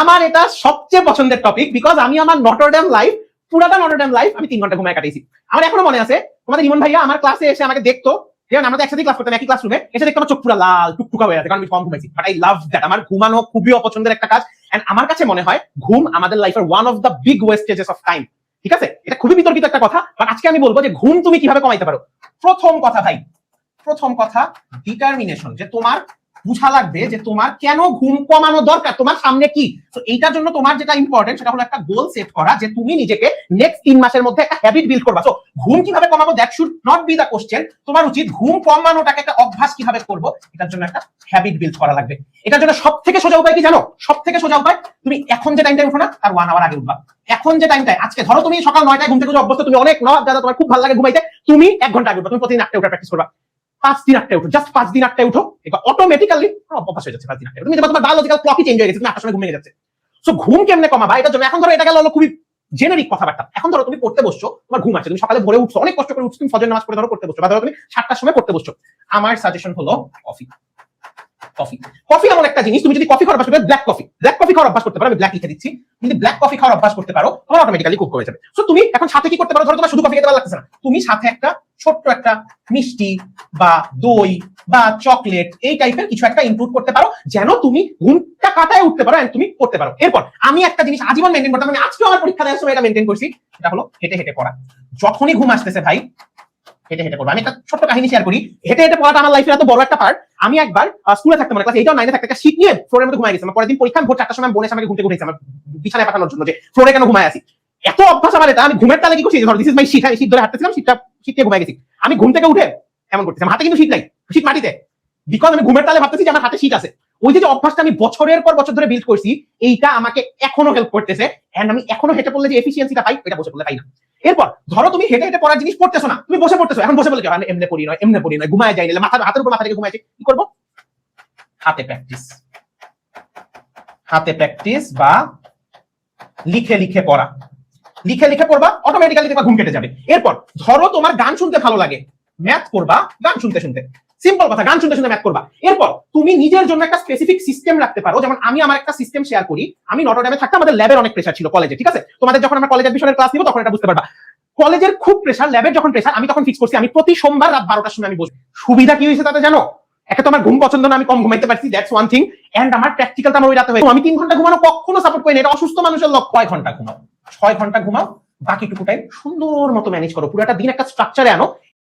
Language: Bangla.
আমার এটা সবচেয়ে পছন্দের টপিক, বিকজ আমি আমার নটরডেম লাইফ, পুরাটা নটরডেম লাইফ আমি 3 ঘন্টা ঘুমায় কাটাইছি। আমার এখনো মনে আছে, তোমাদের ইমন ভাইয়া আমার ক্লাসে এসে আমাকে দেখতো, যেমন আমরা একসাথে ক্লাস করতাম একই ক্লাসরুমে, এসে দেখতো আমার চোখ পুরো লাল টুকটুকা হয়ে আছে, কারণ আমি কম ঘুমাইছি। But I love that. আমার ঘুমানো খুবই অপছন্দের একটা কাজ, এন্ড আমার কাছে মনে হয় ঘুম আমাদের লাইফের one of the big wastages of time. ঠিক আছে, এটা খুবই বিতর্কিত একটা কথা, বাট আজকে আমি বলবো যে ঘুম তুমি কিভাবে কমাইতে পারো। প্রথম কথা ভাই, প্রথম কথা ডিটারমিনেশন, যে তোমার বুঝা লাগবে যে তোমার কেন ঘুম কমানো দরকার, তোমার সামনে কি। তো এইটার জন্য তোমার যেটা ইম্পর্টেন্ট সেটা হলো একটা গোল সেট করা, যে তুমি নিজেকে নেক্সট 3 মাসের মধ্যে একটা হ্যাবিট বিল্ড করবা। তো ঘুম কিভাবে কমাবো, that should not be the question. তোমার উচিত ঘুম কমানোটাকে একটা অভ্যাস কিভাবে করবো, এটার জন্য একটা হ্যাবিট বিল্ড করা লাগবে। এটার জন্য সব থেকে সোজা উপায় কি জানো? সব থেকে সোজা উপায়, তুমি এখন যে টাইমটা উঠো না তার 1 আওয়ার আগে উঠবা। এখন যে টাইমটায়, আজকে ধরো তুমি সকাল 9টায় ঘুম থেকে অভ্যস্ত, তুমি অনেক দাদা তোমার খুব ভালো লাগে ঘুমাইতে, তুমি 1 ঘন্টা আগে উঠবা। তুমি প্রতিদিন 8টায় উঠা প্র্যাকটিস করবা, 5 দিন 8টায় উঠো, জাস্ট 5 দিন 8টায় উঠো, এটা অটোমেটিক্যালি অভ্যাস হয়ে যাচ্ছে। 5 দিন 8টায় তুমি তোমার বায়োলজিক্যাল ক্লকই চেঞ্জ হয়ে গেছে, তুমি 8টার সময় ঘুমিয়ে যাচ্ছে। সো ঘুম কেমনে কমাবা এটার জন্য, এখন ধরো এটা গেল খুবই জেনারিক কথাবার্তা। এখন ধরো তুমি পড়তে বসছো, তোমার ঘুম আছে, তুমি সকালে ভোরে উঠছো, অনেক কষ্ট করে উঠছো, তুমি ফজর নামাজ পড়ে ধরো পড়তে বসছো, বা ধরো তুমি 7টার সময় পড়তে বসছো। আমার সাজেশন হলো কফি। কফি কফি এমন একটা জিনিস, তুমি যদি কফি খাওয়ার অভ্যাস করতে, ব্ল্যাক কফি খাওয়ার অভ্যাস করতে পারো, আমি ব্ল্যাক লিখে দিচ্ছি, যদি ব্ল্যাক কফি খাওয়ার অভ্যাস করতে পারো তোমার অটোমেটিক্যালি কুক হয়ে যাবে। সো তুমি এখন সাথে কি করতে পারো, ধরো তোমার শুধু কফি খেতে ভালো লাগছে না, তুমি সাথে একটা ছোট্ট একটা মিষ্টি বা দই বা চকলেট এই টাইপের কিছু একটা ইনক্লুড করতে পারো, যেন তুমি ঘুমটা কাটায় উঠতে পারো এন্ড তুমি পড়তে পারো। এরপর আমি একটা জিনিস আজীবন মেইনটেইন করতাম, আমি আজকে আমার পরীক্ষা দেওয়ার সময় এটা মেইনটেইন করছি, সেটা হলো হেঁটে হেঁটে পড়া। যখনই ঘুম আসতেছে ভাই হেঁটে হেঁটে পড়বো। আমি একটা ছোট্ট কাহিনী শেয়ার করি, হেঁটে হেঁটে পড়াটা আমার লাইফের এত বড় একটা পার্ট। আমি একবার স্কুলে থাকতে, মানে ক্লাস 8 আর 9 থাকতে একটা শীত নিয়ে ফ্লোরের মধ্যে ঘুমাই গেছি। আমার পরের দিন পরীক্ষা, ভোর 4টার সময় বোনের আমাকে ঘুম থেকে উঠেছে আমার বিছানায় পাঠানোর জন্য, যে ফ্লোরে কেন ঘুমায় আছি। এত অভ্যাস আমার এটা, আমি ঘুমের তালে কি করছি, ধর দিস ইজ মাই শীট, আমি শীত ধরে হাঁটতেছিলাম, শীত নিয়ে ঘুমাই গেছি। আমি ঘুম থেকে উঠে এমন করতেছি, হাতে কিন্তু শীত নাই, শীত মাটিতে, বিকজ আমি ঘুমের তালে ভাবতেছি যে আমার হাতে শীত আছে। ওই যে অভ্যাসটা আমি বছরের পর বছর ধরে বিল্ড করছি, এইটা আমাকে এখনো হেল্প করতেছে, এন্ড আমি এখনো হেঁটে পড়লে যে এফিসিয়েন্সিটা পাই, এটা বসে পড়লে পাই না। এরপর ধরো তুমি হেঁটে হেঁটে পড়ার জিনিস পড়তেছো না, তুমি বসে পড়তেছো। এখন বসে বলে এমনি পড়ি নয়, এমনি পড়ি নয়, ঘুমায় যাই, নিলে হাতের উপর মাথা রেখে ঘুমাইছে, কি করবো? হাতে প্র্যাকটিস বা লিখে লিখে পড়া, লিখে লিখে পড়বা, অটোমেটিক্যালি তোমার ঘুম কেটে যাবে। এরপর ধরো তোমার গান শুনতে ভালো লাগে, ম্যাথ করবা গান শুনতে শুনতে, সিম্পল কথা, গান শুনতে শুনতে ম্যাথ করবা। এরপর তুমি নিজের জন্য একটা স্পেসিফিক সিস্টেম রাখতে পারো, যেমন আমি আমার একটা সিস্টেম শেয়ার করি। আমি নটরডেমে থাকতে আমাদের ল্যাবের অনেক প্রেসার ছিল কলেজে, ঠিক আছে? তোমাদের যখন আমরা কলেজের বিষয়ের ক্লাস নিব তখন এটা বুঝতে পারবা। কলেজের খুব প্রেসার, ল্যাবের যখন প্রেসার, আমি তখন ফিক্স করছি আমি প্রতি সোমবার রাত 12টার সময় আমি বসবো। সুবিধা কি হয়েছে তাতে জানো? একটা তোমার ঘুম পছন্দ না, আমি কম ঘুমাইতে পারছি, দ্যাটস ওয়ান থিং। এন্ড আমার প্র্যাকটিক্যালটা আমার ওই রাতে হয়েছে। আমি 3 ঘন্টা ঘুমানো কখনো সাপোর্ট করি না, এটা অসুস্থ মানুষের লক্ষ্য। 6 ঘন্টা ঘুমাও, 6 ঘন্টা ঘুমাও, বাকিটুকু টাইম সুন্দর মতো ম্যানেজ করো, পুরোটা দিন একটা স্ট্রাকচারে আনো।